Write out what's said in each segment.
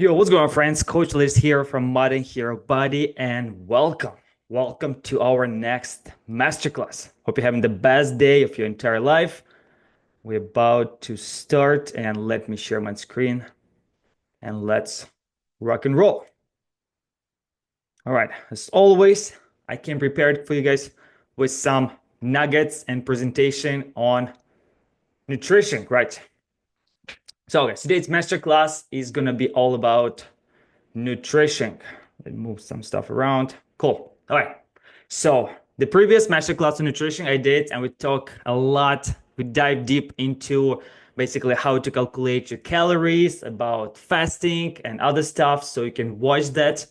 Yo, what's going on, friends? Coach Liz here from Modern Hero Body, and welcome. Welcome to our next masterclass. Hope you're having the best day of your entire life. We're about to start, and let me share my screen and let's rock and roll. All right, as always, I came prepared for you guys with some nuggets and presentation on nutrition, right? So, guys, today's masterclass is gonna be all about nutrition. Let me move some stuff around. Cool. All right. So the previous masterclass on nutrition I did, and we talk a lot. We dive deep into basically how to calculate your calories, about fasting and other stuff. So you can watch that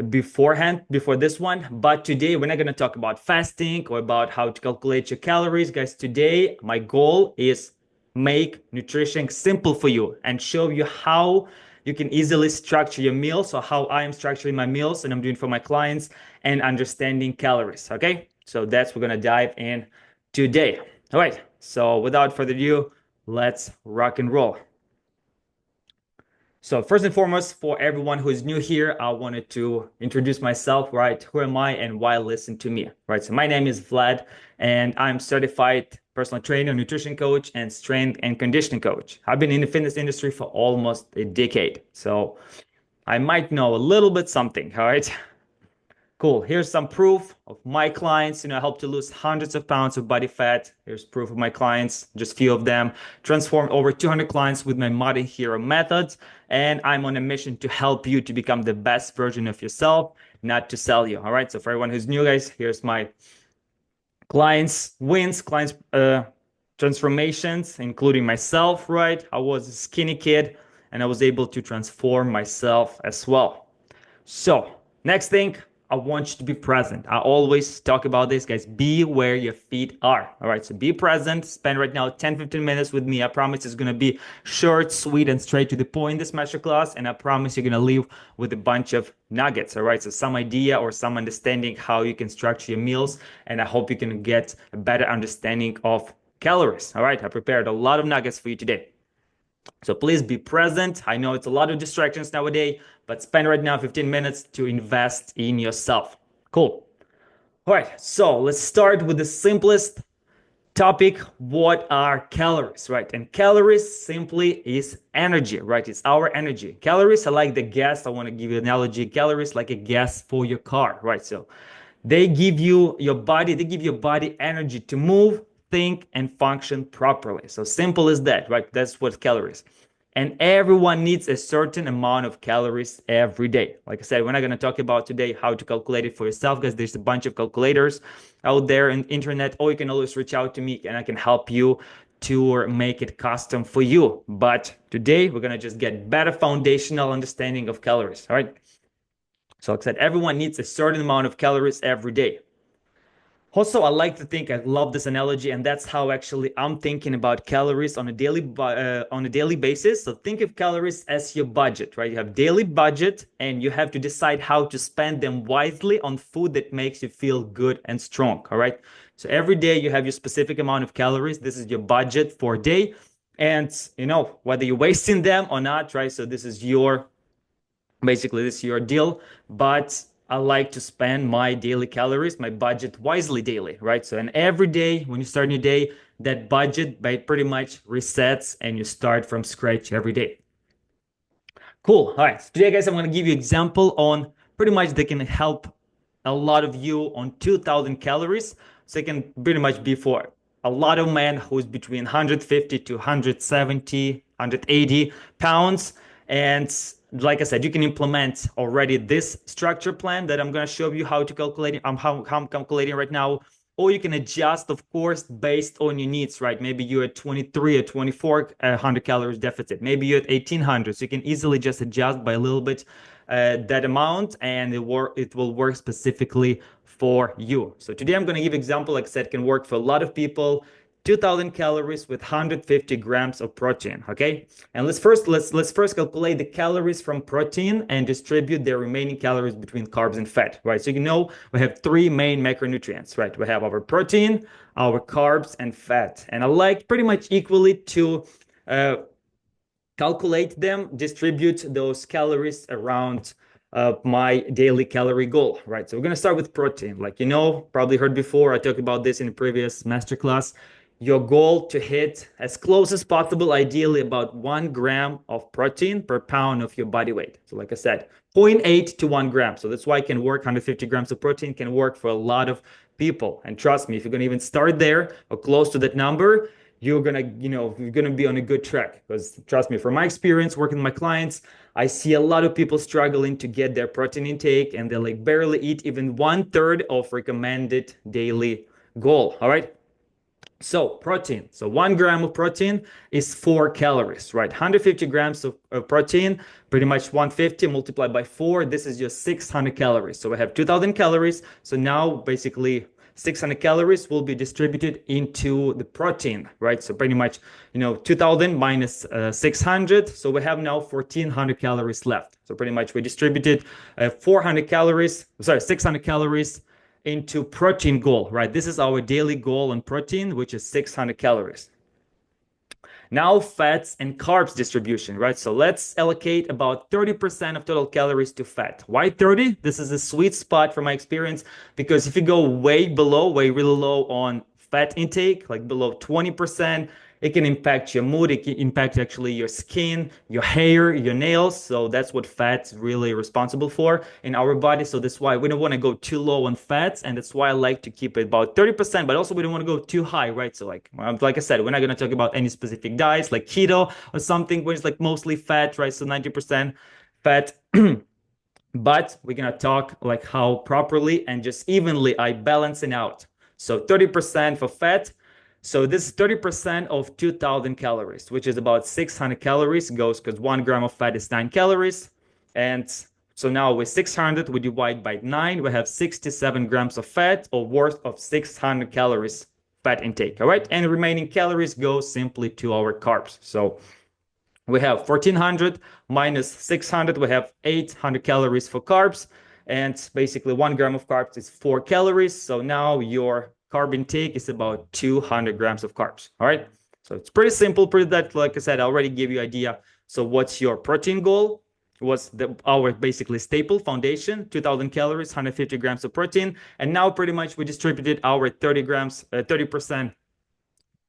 beforehand, before this one. But today we're not going to talk about fasting or about how to calculate your calories, guys. Today, my goal is make nutrition simple for you and show you how you can easily structure your meals. So how I am structuring my meals and I'm doing for my clients and understanding calories. Okay. So that's what we're going to dive in today. All right. So without further ado, let's rock and roll. So first and foremost, for everyone who is new here, I wanted to introduce myself, right? Who am I and why listen to me, right? So my name is Vlad, and I'm certified personal trainer, nutrition coach, and strength and conditioning coach. I've been in the fitness industry for almost a decade, so I might know a little bit something, all right? Cool. Here's some proof of my clients. I helped to lose hundreds of pounds of body fat. Here's proof of my clients, just few of them. Transformed over 200 clients with my Modern Hero methods. And I'm on a mission to help you to become the best version of yourself, not to sell you. All right. So for everyone who's new, guys, here's my clients' wins, clients' transformations, including myself, right? I was a skinny kid and I was able to transform myself as well. So, next thing, I want you to be present. I always talk about this, guys. Be where your feet are. All right. So be present. Spend right now 10, 15 minutes with me. I promise it's going to be short, sweet, and straight to the point this masterclass. And I promise you're going to leave with a bunch of nuggets. All right. So some idea or some understanding how you can structure your meals. And I hope you can get a better understanding of calories. All right. I prepared a lot of nuggets for you today. So please be present. I know it's a lot of distractions nowadays, but spend right now 15 minutes to invest in yourself. Cool. All right, so let's start with the simplest topic. What are calories, right? And calories simply is energy, right? It's our energy. Calories are like the gas. I want to give you an analogy. Calories like a gas for your car, right? So they give your body energy to move, think, and function properly. So simple as that, right? That's what calories. And everyone needs a certain amount of calories every day. Like I said, we're not going to talk about today how to calculate it for yourself, because there's a bunch of calculators out there in the internet, or you can always reach out to me and I can help you to make it custom for you. But today we're going to just get better foundational understanding of calories. All right. So like I said, everyone needs a certain amount of calories every day. Also, I like to think, I love this analogy, and that's how actually I'm thinking about calories on a daily basis. So think of calories as your budget, right? You have daily budget, and you have to decide how to spend them wisely on food that makes you feel good and strong. All right. So every day you have your specific amount of calories. This is your budget for a day, and whether you're wasting them or not, right? So this is your deal. But I like to spend my daily calories, my budget wisely daily, right? So, and every day when you start your day, that budget pretty much resets and you start from scratch every day. Cool. All right. So today, guys, I'm going to give you example on pretty much that can help a lot of you on 2000 calories. So it can pretty much be for a lot of men who's between 150 to 170, 180 pounds. And like I said, you can implement already this structure plan that I'm going to show you how to calculate. How I'm calculating right now. Or you can adjust, of course, based on your needs, right? Maybe you're at 23 or 2400 calories deficit. Maybe you're at 1800. So you can easily just adjust by a little bit that amount, and it will work specifically for you. So today I'm going to give example, like I said, can work for a lot of people. 2000 calories with 150 grams of protein. Okay, and let's first calculate the calories from protein and distribute the remaining calories between carbs and fat, right? So we have three main macronutrients, right? We have our protein, our carbs, and fat. And I like pretty much equally to calculate them, distribute those calories around my daily calorie goal, right? So we're gonna start with protein. Like, probably heard before, I talked about this in a previous masterclass. Your goal to hit as close as possible, ideally about 1 gram of protein per pound of your body weight. So like I said, zero point 0.8 to 1 gram. So that's why it can work. 150 grams of protein can work for a lot of people. And trust me, if you're gonna even start there or close to that number, you're gonna be on a good track. Because trust me, from my experience working with my clients, I see a lot of people struggling to get their protein intake, and they like barely eat even 1/3 of recommended daily goal. All right. So protein. So 1 gram of protein is 4 calories, right? 150 grams of protein, pretty much 150 multiplied by 4. This is just 600 calories. So we have 2000 calories. So now basically 600 calories will be distributed into the protein, right? So pretty much, 2000 minus 600. So we have now 1400 calories left. So pretty much we distributed 600 calories into protein goal, right? This is our daily goal on protein, which is 600 calories. Now fats and carbs distribution, right? So let's allocate about 30% of total calories to fat. Why 30? This is a sweet spot from my experience, because if you go way really low on fat intake, like below 20%, it can impact your mood. It can impact actually your skin, your hair, your nails. So that's what fat's really responsible for in our body. So that's why we don't want to go too low on fats. And that's why I like to keep it about 30%, but also we don't want to go too high, right? So like I said, we're not going to talk about any specific diets like keto or something where it's like mostly fat, right? So 90% fat. But we're going to talk like how properly and just evenly I balance it out. So 30% for fat. So this is 30% of 2000 calories, which is about 600 calories goes, because 1 gram of fat is 9 calories. And so now with 600, we divide by 9, we have 67 grams of fat, or worth of 600 calories fat intake. All right. And the remaining calories go simply to our carbs. So we have 1400 minus 600, we have 800 calories for carbs. And basically 1 gram of carbs is 4 calories. So now your carb intake is about 200 grams of carbs. All right. So it's pretty simple, like I said, I already gave you an idea. So what's your protein goal? Was our basically staple foundation, 2000 calories, 150 grams of protein. And now pretty much we distributed our 30%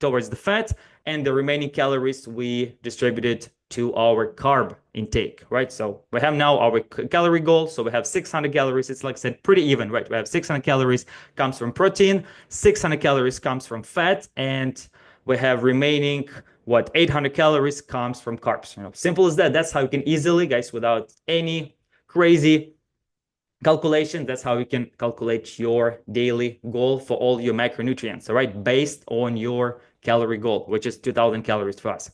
towards the fat, and the remaining calories we distributed to our carb intake, right? So we have now our calorie goal. So we have 600 calories. It's like I said, pretty even, right? We have 600 calories comes from protein, 600 calories comes from fat, and we have remaining 800 calories comes from carbs. Simple as that. That's how you can easily, guys, without any crazy calculation, that's how you can calculate your daily goal for all your macronutrients, all right, based on your calorie goal, which is 2000 calories for us.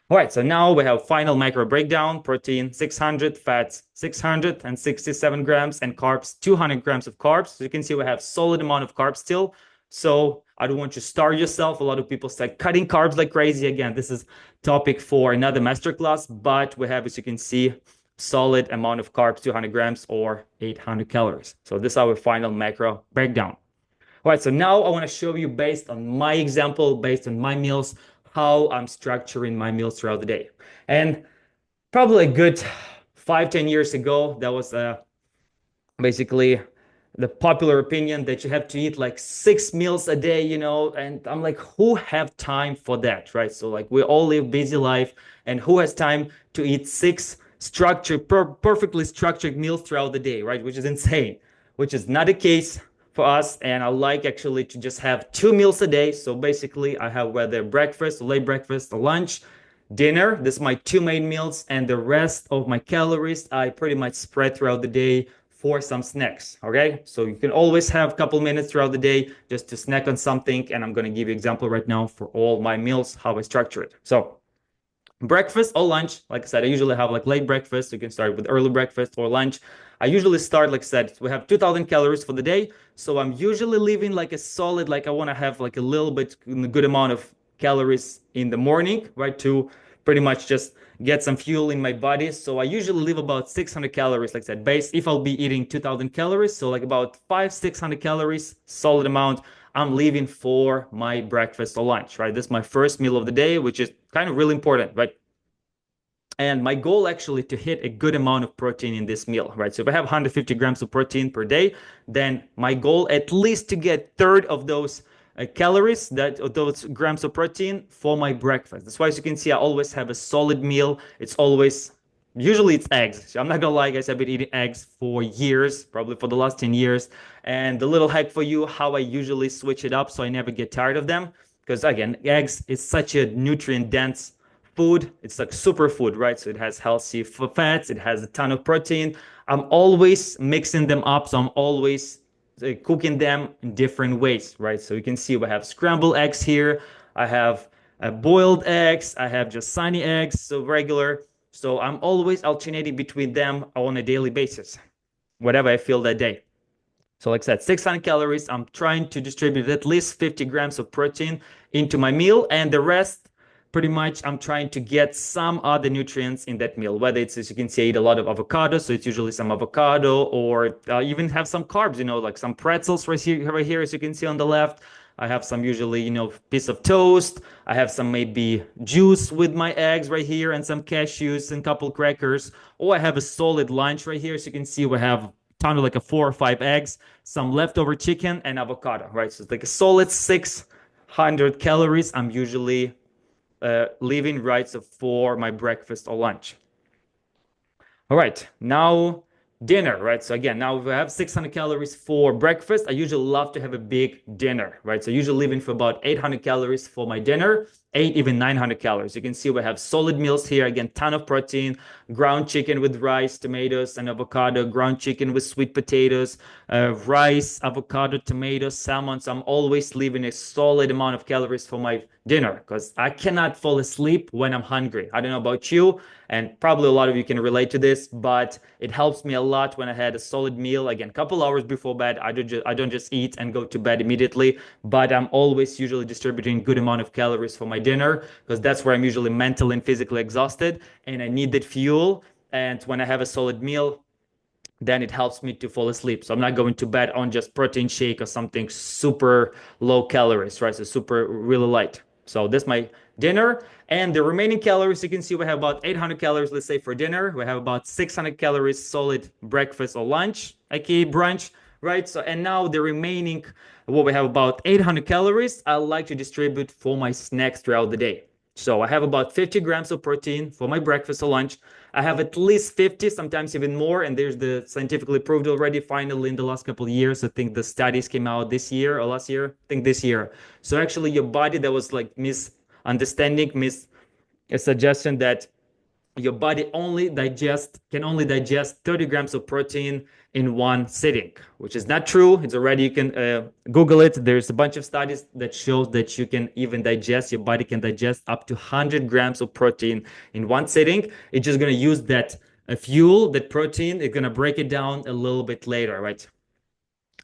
All right, so now we have final macro breakdown: protein 600, fats 667 grams, and carbs 200 grams of carbs. So you can see we have solid amount of carbs still. So I don't want you to starve yourself. A lot of people start cutting carbs like crazy. Again, this is topic for another masterclass, but we have, as you can see, solid amount of carbs, 200 grams or 800 calories. So this is our final macro breakdown. All right, so now I want to show you, based on my example, based on my meals, how I'm structuring my meals throughout the day. And probably a good 5-10 years ago, that was basically the popular opinion that you have to eat like 6 meals a day, and I'm like, who have time for that, right? So like we all live busy life, and who has time to eat 6 perfectly structured meals throughout the day, right? Which is insane, which is not the case for us. And I like actually to just have 2 meals a day. So basically I have whether breakfast, late breakfast, or lunch, dinner. This is my 2 main meals, and the rest of my calories I pretty much spread throughout the day for some snacks. Okay, so you can always have a couple minutes throughout the day just to snack on something, and I'm going to give you an example right now for all my meals, how I structure it. So breakfast or lunch, like I said, I usually have like late breakfast. You can start with early breakfast or lunch. I usually start, like I said, we have 2000 calories for the day. So I'm usually leaving like a solid, like I want to have like a little bit, a good amount of calories in the morning, right? To pretty much just get some fuel in my body. So I usually leave about 600 calories, like I said, base, if I'll be eating 2000 calories. So like about 500-600 calories, solid amount, I'm leaving for my breakfast or lunch, right? This is my first meal of the day, which is kind of really important, right? And my goal actually to hit a good amount of protein in this meal, right? So if I have 150 grams of protein per day, then my goal at least to get third of those calories, that those grams of protein for my breakfast. That's why, as you can see, I always have a solid meal. It's always usually it's eggs. So I'm not gonna lie, guys, I've been eating eggs for years, probably for the last 10 years. And the little hack for you, how I usually switch it up so I never get tired of them. Because again, eggs is such a nutrient dense food. It's like superfood, right? So it has healthy fats, it has a ton of protein. I'm always mixing them up, so I'm always cooking them in different ways, right? So you can see we have scrambled eggs here. I have boiled eggs. I have just sunny eggs, so regular. So I'm always alternating between them on a daily basis, whatever I feel that day. So like I said, 600 calories. I'm trying to distribute at least 50 grams of protein into my meal, and the rest, pretty much, I'm trying to get some other nutrients in that meal. Whether it's, as you can see, I eat a lot of avocado, so it's usually some avocado, or even have some carbs, like some pretzels right here, as you can see on the left. I have some usually, piece of toast. I have some maybe juice with my eggs right here and some cashews and couple crackers. Or I have a solid lunch right here. As you can see, we have ton of like a 4 or 5 eggs, some leftover chicken and avocado, right? So it's like a solid 600 calories I'm usually leaving, right? So for my breakfast or lunch. All right, now dinner, right? So again, now if I have 600 calories for breakfast, I usually love to have a big dinner, right? So usually leaving for about 800 calories for my dinner, even 900 calories. You can see we have solid meals here. Again, ton of protein, ground chicken with rice, tomatoes, and avocado, ground chicken with sweet potatoes, rice, avocado, tomatoes, salmon. So I'm always leaving a solid amount of calories for my dinner because I cannot fall asleep when I'm hungry. I don't know about you, and probably a lot of you can relate to this, but it helps me a lot when I had a solid meal. Again, a couple hours before bed, I don't just eat and go to bed immediately, but I'm always usually distributing good amount of calories for my dinner because that's where I'm usually mentally and physically exhausted and I need that fuel. And when I have a solid meal, then it helps me to fall asleep. So I'm not going to bed on just protein shake or something super low calories, right? So super really light. So this is my dinner. And the remaining calories, you can see we have about 800 calories, let's say for dinner. We have about 600 calories solid breakfast or lunch, aka brunch, right? So, and now the remaining, what we have about 800 calories, I like to distribute for my snacks throughout the day. So I have about 50 grams of protein for my breakfast or lunch. I have at least 50, sometimes even more. And there's the scientifically proved already, finally, in the last couple of years. I think the studies came out this year or last year. I think this year. So actually your body, that was like a suggestion that your body can only digest 30 grams of protein in one sitting, which is not true. It's already, you can Google it. There's a bunch of studies that shows that your body can digest up to 100 grams of protein in one sitting. It's just going to use that fuel, that protein. It's going to break it down a little bit later, right?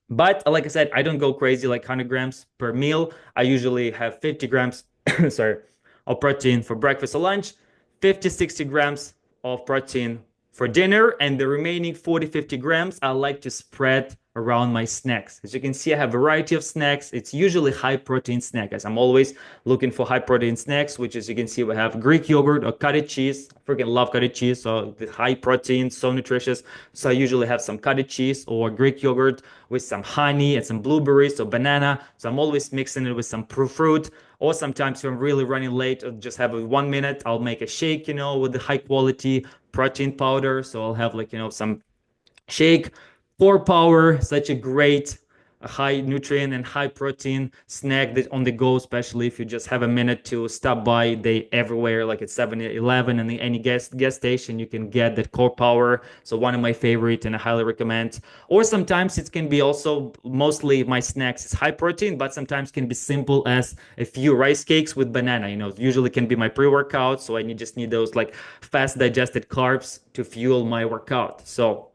But like I said, I don't go crazy like 100 grams per meal. I usually have 50 grams, sorry, of protein for breakfast or lunch, 50, 60 grams of protein for dinner, and the remaining 40, 50 grams, I like to spread around my snacks. As you can see, I have a variety of snacks. It's usually high protein snacks. I'm always looking for high protein snacks, which as you can see, we have Greek yogurt or cottage cheese. I freaking love cottage cheese. So the high protein, so nutritious. So I usually have some cottage cheese or Greek yogurt with some honey and some blueberries or banana. So I'm always mixing it with some fruit. Or sometimes if I'm really running late, I'll just have a 1 minute. I'll make a shake, with the high quality protein powder. So I'll have some shake. Core Power, such a great high nutrient and high protein snack that on the go, especially if you just have a minute to stop by. They everywhere, like at 7-Eleven and any gas station, you can get that Core Power. So one of my favorite, and I highly recommend. Or sometimes it can be also, mostly my snacks is high protein, but sometimes can be simple as a few rice cakes with banana. Usually can be my pre-workout, so I just need those like fast digested carbs to fuel my workout. So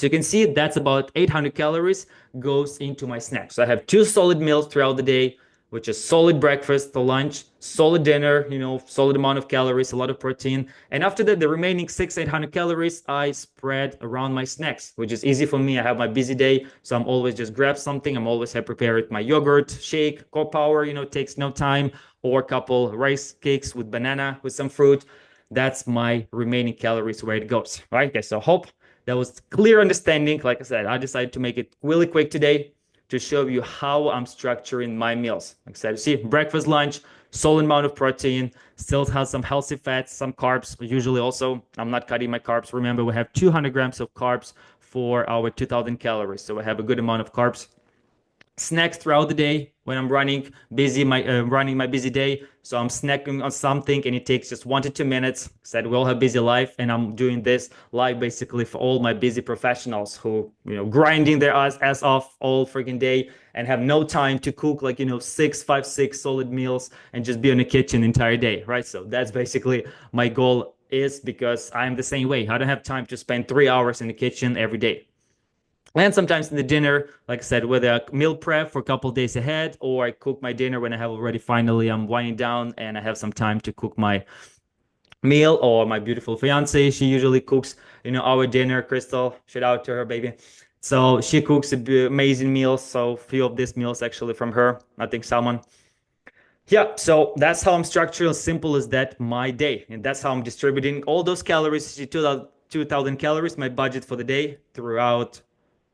you can see that's about 800 calories goes into my snacks. So I have 2 solid meals throughout the day, which is solid breakfast, lunch, solid dinner, solid amount of calories, a lot of protein. And after that, the remaining 800 calories, I spread around my snacks, which is easy for me. I have my busy day, so I'm always just grab something. I'm always have prepared my yogurt, shake, Core Power, takes no time, or a couple rice cakes with banana, with some fruit. that's my remaining calories where it goes, right? Okay, so hope that was clear understanding. Like I said, I decided to make it really quick today to show you how I'm structuring my meals. Like I said, see, breakfast, lunch, solid amount of protein, still has some healthy fats, some carbs. Usually also, I'm not cutting my carbs. Remember, we have 200 grams of carbs for our 2000 calories. So I have a good amount of carbs. Snacks throughout the day when I'm running my busy day. So I'm snacking on something and it takes just 1 to 2 minutes. Said we all have busy life, and I'm doing this live basically for all my busy professionals who grinding their ass off all freaking day and have no time to cook like 6 solid meals and just be in the kitchen the entire day, right? So that's basically my goal is because I'm the same way. I don't have time to spend 3 hours in the kitchen every day. And sometimes in the dinner, like I said, with a meal prep for a couple of days ahead, or I cook my dinner when I have already finally I'm winding down and I have some time to cook my meal. Or my beautiful fiance, she usually cooks, our dinner. Crystal, shout out to her, baby. So she cooks amazing meals. So a few of these meals actually from her. I think salmon. Yeah, so that's how I'm structuring, as simple as that, my day. And that's how I'm distributing all those calories, 2,000 calories, my budget for the day throughout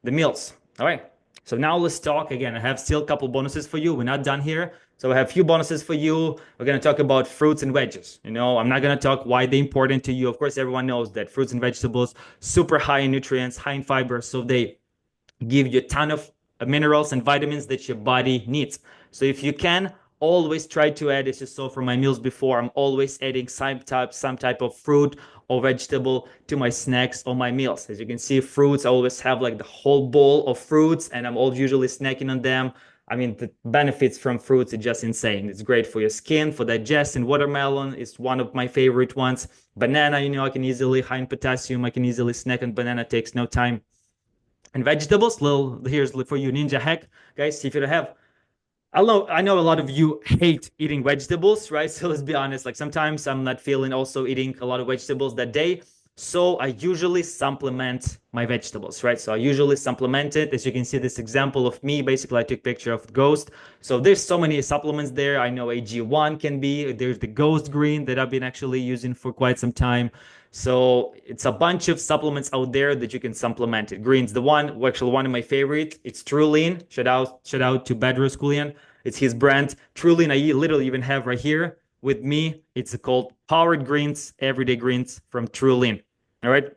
the meals. All right. So now let's talk again. I have still a couple bonuses for you. We're not done here. So I have a few bonuses for you. We're going to talk about fruits and veggies. I'm not going to talk why they're important to you. Of course, everyone knows that fruits and vegetables, super high in nutrients, high in fiber. So they give you a ton of minerals and vitamins that your body needs. So if you can, always try to add, as you saw from my meals before, I'm always adding some type of fruit or vegetable to my snacks or my meals. As you can see, fruits, I always have like the whole bowl of fruits, and I'm all usually snacking on them. I mean, the benefits from fruits are just insane. It's great for your skin, for digestion. Watermelon is one of my favorite ones. Banana, I can easily, high in potassium, I can easily snack on banana, takes no time. And vegetables, here's for you ninja hack, guys. If you don't have, I know a lot of you hate eating vegetables, right? So let's be honest, like sometimes I'm not feeling also eating a lot of vegetables that day. So I usually supplement my vegetables, right? So I usually supplement it. As you can see, this example of me, basically I took a picture of Ghost. So there's so many supplements there. I know AG1 can be, there's the Ghost Green that I've been actually using for quite some time. So it's a bunch of supplements out there that you can supplement it. Green's the one, actually one of my favorite. It's True Lean. Shout out to Bedros Koulian. It's his brand. True Lean, I literally even have right here with me. It's called Powered Greens, Everyday Greens from True Lean. All right.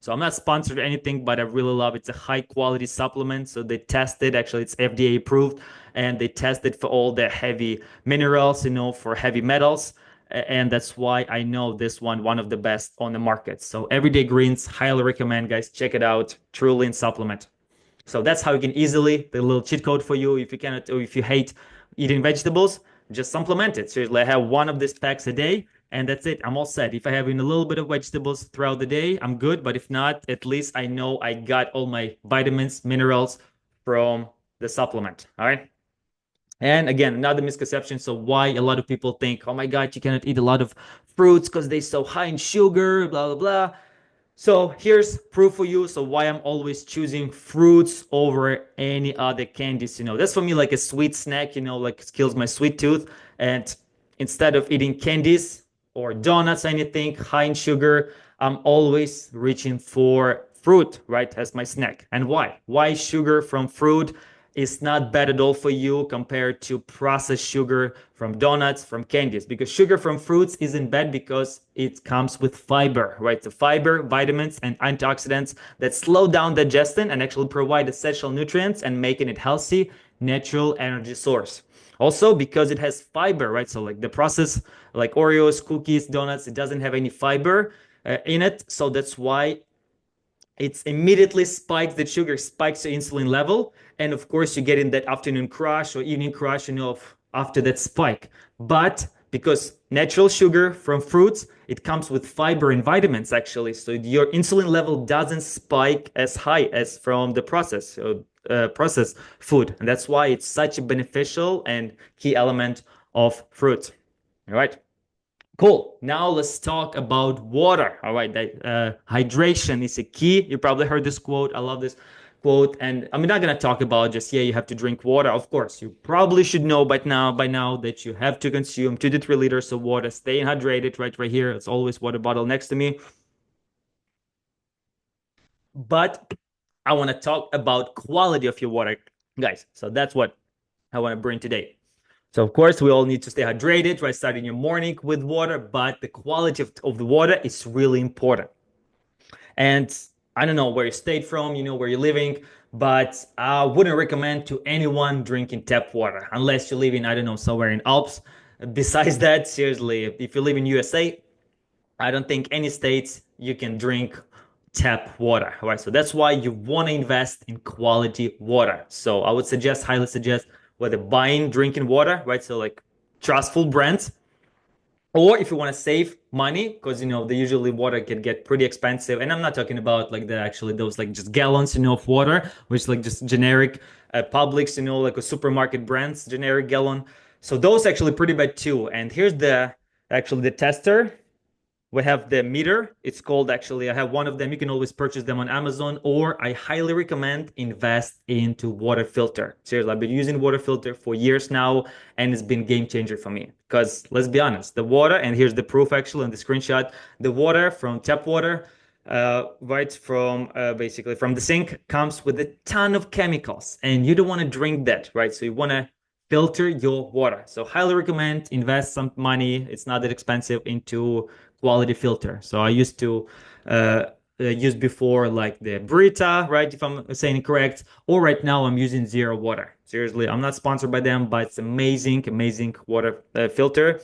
So I'm not sponsored or anything, but I really love it. It's a high quality supplement. So they tested, actually it's FDA approved, and they tested for all the heavy minerals, for heavy metals. And that's why I know this one of the best on the market. So Everyday Greens, highly recommend, guys. Check it out. True Lean supplement. So that's how you can easily, the little cheat code for you, if you cannot, or if you hate eating vegetables, just supplement it. Seriously, I have one of these packs a day, and that's it. I'm all set. If I have in a little bit of vegetables throughout the day, I'm good. But if not, at least I know I got all my vitamins, minerals from the supplement. All right. And again, another misconception. So why a lot of people think, oh my God, you cannot eat a lot of fruits because they're so high in sugar, blah, blah, blah. So here's proof for you. So why I'm always choosing fruits over any other candies. That's for me like a sweet snack, like it kills my sweet tooth. And instead of eating candies or donuts, anything high in sugar, I'm always reaching for fruit, right, as my snack. And why? Why sugar from fruit is not bad at all for you compared to processed sugar from donuts, from candies? Because sugar from fruits isn't bad because it comes with fiber, right? The fiber, vitamins, and antioxidants that slow down digestion and actually provide essential nutrients and making it healthy, natural energy source. Also, because it has fiber, right? So like the process, like Oreos, cookies, donuts, it doesn't have any fiber in it. So that's why it's immediately spikes the sugar, spikes the insulin level. And of course, you get in that afternoon crash or evening crash, after that spike. But because natural sugar from fruits, it comes with fiber and vitamins actually. So your insulin level doesn't spike as high as from the processed food. And that's why it's such a beneficial and key element of fruit. All right. Cool. Now let's talk about water. All right. Hydration is a key. You probably heard this quote. I love this. quote. And I'm not gonna talk about just, yeah, you have to drink water. Of course, you probably should know by now that you have to consume 2 to 3 liters of water. Stay hydrated, right here. It's always water bottle next to me. But I want to talk about quality of your water, guys. So that's what I want to bring today. So of course, we all need to stay hydrated, right? Starting your morning with water, but the quality of the water is really important. And I don't know where you stayed from, where you're living, but I wouldn't recommend to anyone drinking tap water unless you live in, I don't know, somewhere in Alps. Besides that, seriously, if you live in USA, I don't think any states you can drink tap water, right? So that's why you want to invest in quality water. So I would suggest, highly suggest, whether buying drinking water, right? So like trustful brands, or if you want to save money, because the usually water can get pretty expensive. And I'm not talking about like the actually those like just gallons, of water, which like just generic Publix, like a supermarket brands, generic gallon. So those actually pretty bad too. And here's the tester. We have the meter. It's called, actually, I have one of them. You can always purchase them on Amazon, or I highly recommend invest into water filter. Seriously, I've been using water filter for years now, and it's been game changer for me. Because let's be honest, the water, and here's the proof actually in the screenshot, the water from tap water, right from basically from the sink, comes with a ton of chemicals, and you don't want to drink that, right? So you want to filter your water. So highly recommend invest some money. It's not that expensive into quality filter. So I used to use before like the Brita, right? If I'm saying it correct, or right now I'm using Zero Water. Seriously, I'm not sponsored by them, but it's amazing, amazing water filter.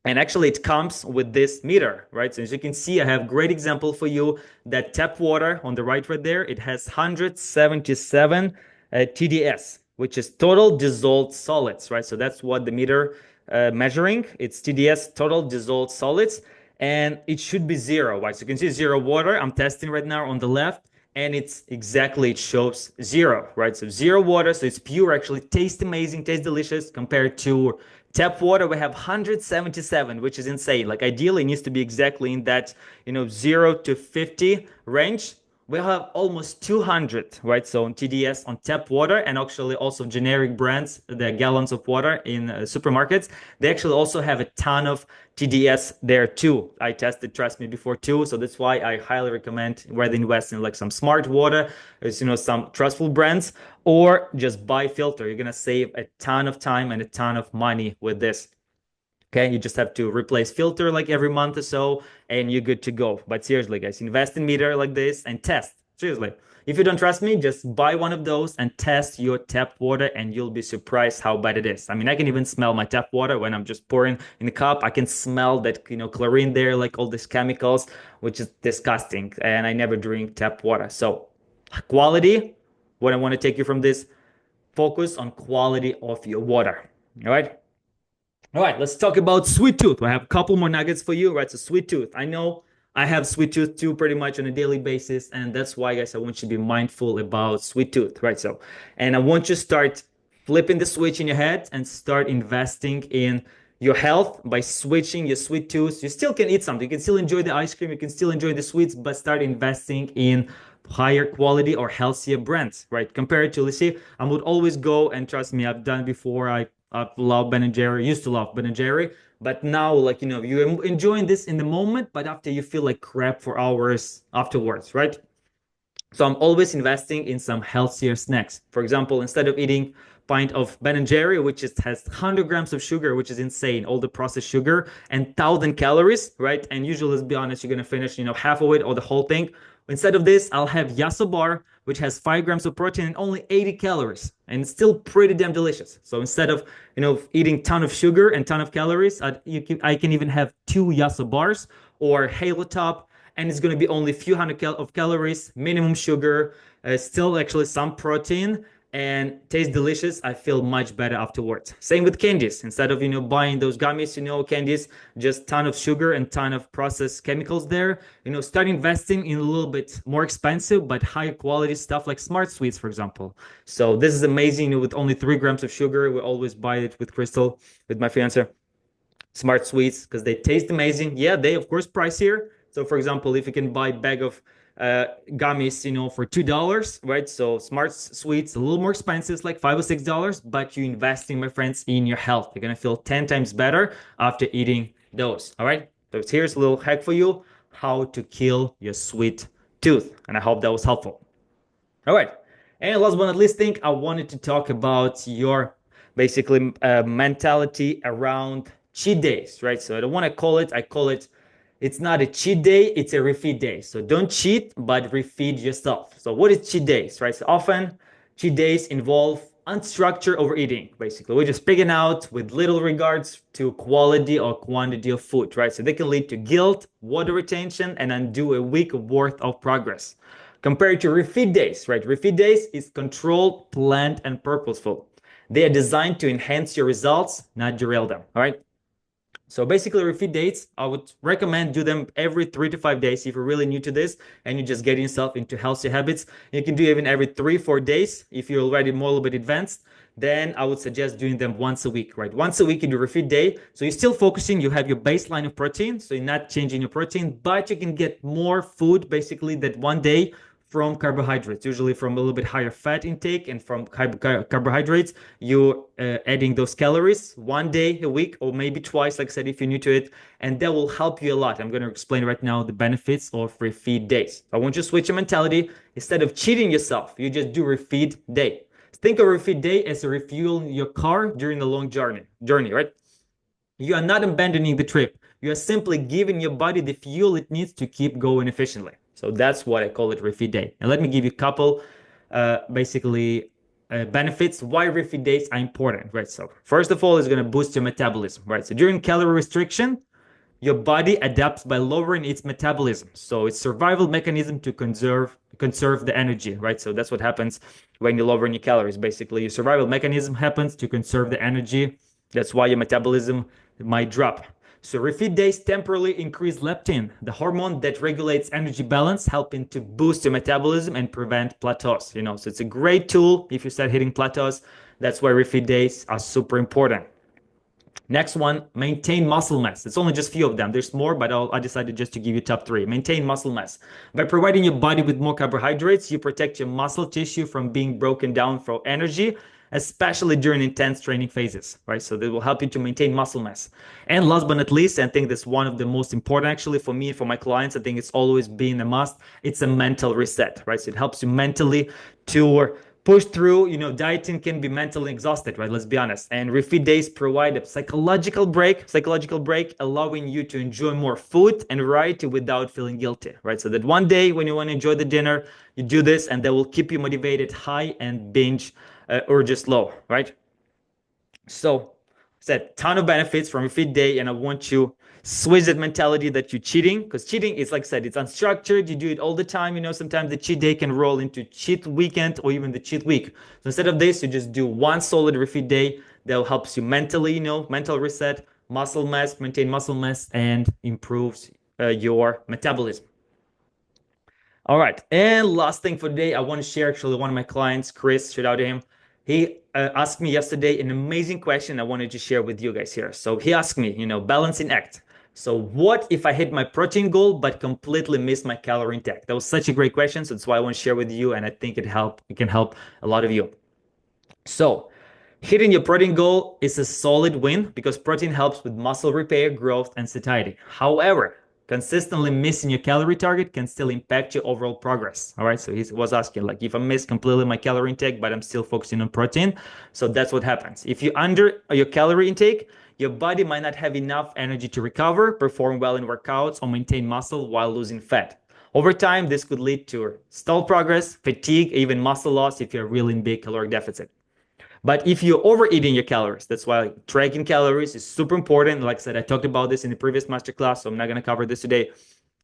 And actually it comes with this meter, right? So as you can see, I have great example for you. That tap water on the right there, it has 177 TDS, which is total dissolved solids, right? So that's what the meter measuring. It's TDS, total dissolved solids, and it should be zero, right? So you can see zero water. I'm testing right now on the left, and it shows zero, right? So zero water, so it's pure, actually tastes amazing, tastes delicious. Compared to tap water, we have 177, which is insane. Like ideally, it needs to be exactly in that 0 to 50 range. We have almost 200, right? So on TDS on tap water, and actually also generic brands, the gallons of water in supermarkets, they actually also have a ton of TDS there too. I tested, trust me, before too. So that's why I highly recommend whether invest in like some smart water, some trustful brands, or just buy filter. You're gonna save a ton of time and a ton of money with this. Okay, you just have to replace filter like every month or so, and you're good to go. But seriously, guys, invest in meter like this and test. Seriously, if you don't trust me, just buy one of those and test your tap water, and you'll be surprised how bad it is. I mean, I can even smell my tap water when I'm just pouring in the cup. I can smell that chlorine there, like all these chemicals, which is disgusting. And I never drink tap water. So quality, what I want to take you from this, focus on quality of your water. All right. All right, let's talk about sweet tooth. I have a couple more nuggets for you, right? So sweet tooth. I know I have sweet tooth too, pretty much on a daily basis, and that's why, guys, I want you to be mindful about sweet tooth, right? So, and I want you to start flipping the switch in your head and start investing in your health by switching your sweet tooth. You still can eat something. You can still enjoy the ice cream. You can still enjoy the sweets, but start investing in higher quality or healthier brands, right? Compared to, let's see, I would always go, and trust me, I've done it before. I love Ben and Jerry, used to love Ben and Jerry, but now, like, you're enjoying this in the moment, but after you feel like crap for hours afterwards, right? So I'm always investing in some healthier snacks. For example, instead of eating pint of Ben and Jerry, which has 100 grams of sugar, which is insane, all the processed sugar, and 1,000 calories, right? And usually, let's be honest, you're gonna finish, half of it or the whole thing. Instead of this, I'll have Yasso bar, which has 5 grams of protein and only 80 calories, and it's still pretty damn delicious. So instead of eating ton of sugar and ton of calories, I can even have 2 Yasso bars or Halo Top, and it's going to be only a few hundred of calories, minimum sugar, still actually some protein, and tastes delicious. I feel much better afterwards. Same with candies. Instead of buying those gummies, candies, just ton of sugar and ton of processed chemicals there. Start investing in a little bit more expensive but higher quality stuff like Smart Sweets, for example. So this is amazing. With only 3 grams of sugar, we always buy it with Crystal, with my fiance. Smart Sweets, because they taste amazing. Yeah, they of course pricier. So for example, if you can buy a bag of gummies, for $2, right? So smart sweets, a little more expensive, it's like $5 or $6, but you investing, my friends, in your health. You're gonna feel 10 times better after eating those. All right. So here's a little hack for you: how to kill your sweet tooth. And I hope that was helpful. All right. And last but not least thing, I wanted to talk about your basically mentality around cheat days, right? So I don't want to call it, I call it, it's not a cheat day, it's a refeed day. So don't cheat, but refeed yourself. So what is cheat days, right? So often cheat days involve unstructured overeating, basically. We're just picking out with little regards to quality or quantity of food, right? So they can lead to guilt, water retention, and undo a week worth of progress. Compared to refeed days, right? Refeed days is controlled, planned, and purposeful. They are designed to enhance your results, not derail them. All right. So basically, refeed dates, I would recommend do them every 3 to 5 days if you're really new to this and you're just getting yourself into healthy habits. You can do even every 3, 4 days if you're already more a little bit advanced. Then I would suggest doing them once a week, right? Once a week you do refeed day. So you're still focusing, you have your baseline of protein, so you're not changing your protein, but you can get more food basically that one day from carbohydrates, usually from a little bit higher fat intake, and from carbohydrates, you're adding those calories one day a week or maybe twice, like I said, if you're new to it, and that will help you a lot. I'm going to explain right now the benefits of refeed days. I want you to switch your mentality. Instead of cheating yourself, you just do refeed day. Think of refeed day as a refuel your car during a long journey, right? You are not abandoning the trip. You are simply giving your body the fuel it needs to keep going efficiently. So that's what I call it refeed day. And let me give you a couple basically benefits why refeed days are important, right? So first of all, it's going to boost your metabolism, right? So during calorie restriction, your body adapts by lowering its metabolism. So it's survival mechanism to conserve the energy, right? So that's what happens when you're lowering your calories. Basically, your survival mechanism happens to conserve the energy. That's why your metabolism might drop. So refeed days temporarily increase leptin, the hormone that regulates energy balance, helping to boost your metabolism and prevent plateaus. So it's a great tool if you start hitting plateaus. That's why refeed days are super important. Next one, maintain muscle mass. It's only just a few of them. There's more, but I decided just to give you top three. Maintain muscle mass. By providing your body with more carbohydrates, you protect your muscle tissue from being broken down for energy, especially during intense training phases, right? So that will help you to maintain muscle mass. And last but not least, I think that's one of the most important actually for me and for my clients. I think it's always been a must. It's a mental reset, right? So it helps you mentally to push through. Dieting can be mentally exhausted, right? Let's be honest. And refeed days provide a psychological break, allowing you to enjoy more food and variety without feeling guilty, right? So that one day when you want to enjoy the dinner, you do this, and that will keep you motivated high and binge urges low, right? So said ton of benefits from refeed day, and I want you switch that mentality that you're cheating, because cheating is, like I said, it's unstructured. You do it all the time. Sometimes the cheat day can roll into cheat weekend or even the cheat week. So instead of this, you just do one solid refeed day that helps you mentally, mental reset, muscle mass, maintain muscle mass, and improves your metabolism. All right. And last thing for today, I want to share actually one of my clients, Chris, shout out to him. He asked me yesterday an amazing question I wanted to share with you guys here. So he asked me, balancing act. So what if I hit my protein goal but completely miss my calorie intake? That was such a great question. So that's why I want to share with you, and I think it can help a lot of you. So hitting your protein goal is a solid win because protein helps with muscle repair, growth, and satiety. However, consistently missing your calorie target can still impact your overall progress. All right. So he was asking, like, if I miss completely my calorie intake, but I'm still focusing on protein. So that's what happens. If you under your calorie intake, your body might not have enough energy to recover, perform well in workouts, or maintain muscle while losing fat. Over time, this could lead to stalled progress, fatigue, even muscle loss if you're really in big caloric deficit. But if you're overeating your calories, that's why tracking calories is super important. Like I said, I talked about this in the previous masterclass, so I'm not going to cover this today.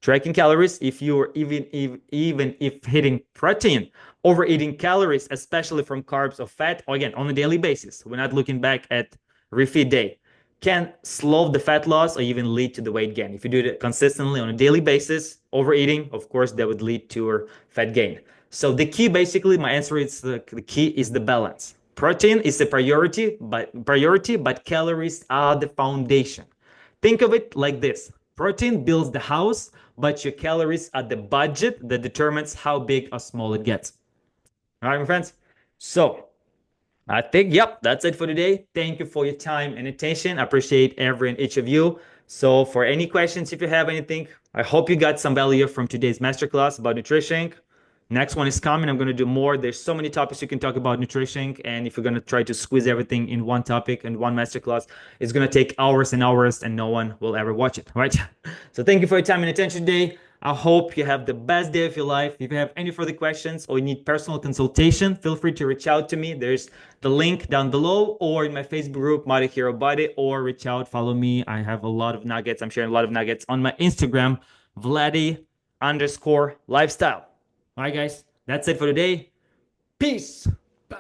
Tracking calories, if you're even if hitting protein, overeating calories, especially from carbs or fat, or again, on a daily basis, we're not looking back at refeed day, can slow the fat loss or even lead to the weight gain. If you do it consistently on a daily basis, overeating, of course, that would lead to fat gain. So the key, basically, my answer is the key is the balance. Protein is a priority, but calories are the foundation. Think of it like this. Protein builds the house, but your calories are the budget that determines how big or small it gets. All right, my friends. So I think, yep, that's it for today. Thank you for your time and attention. I appreciate every and each of you. So for any questions, if you have anything, I hope you got some value from today's masterclass about nutrition. Next one is coming. I'm going to do more. There's so many topics you can talk about nutrition. And if you're going to try to squeeze everything in one topic and one masterclass, it's going to take hours and hours and no one will ever watch it. Right? So thank you for your time and attention today. I hope you have the best day of your life. If you have any further questions or you need personal consultation, feel free to reach out to me. There's the link down below or in my Facebook group, Mighty Hero Body, or reach out, follow me. I have a lot of nuggets. I'm sharing a lot of nuggets on my Instagram, Vladi_lifestyle. All right, guys, that's it for today. Peace. Bye.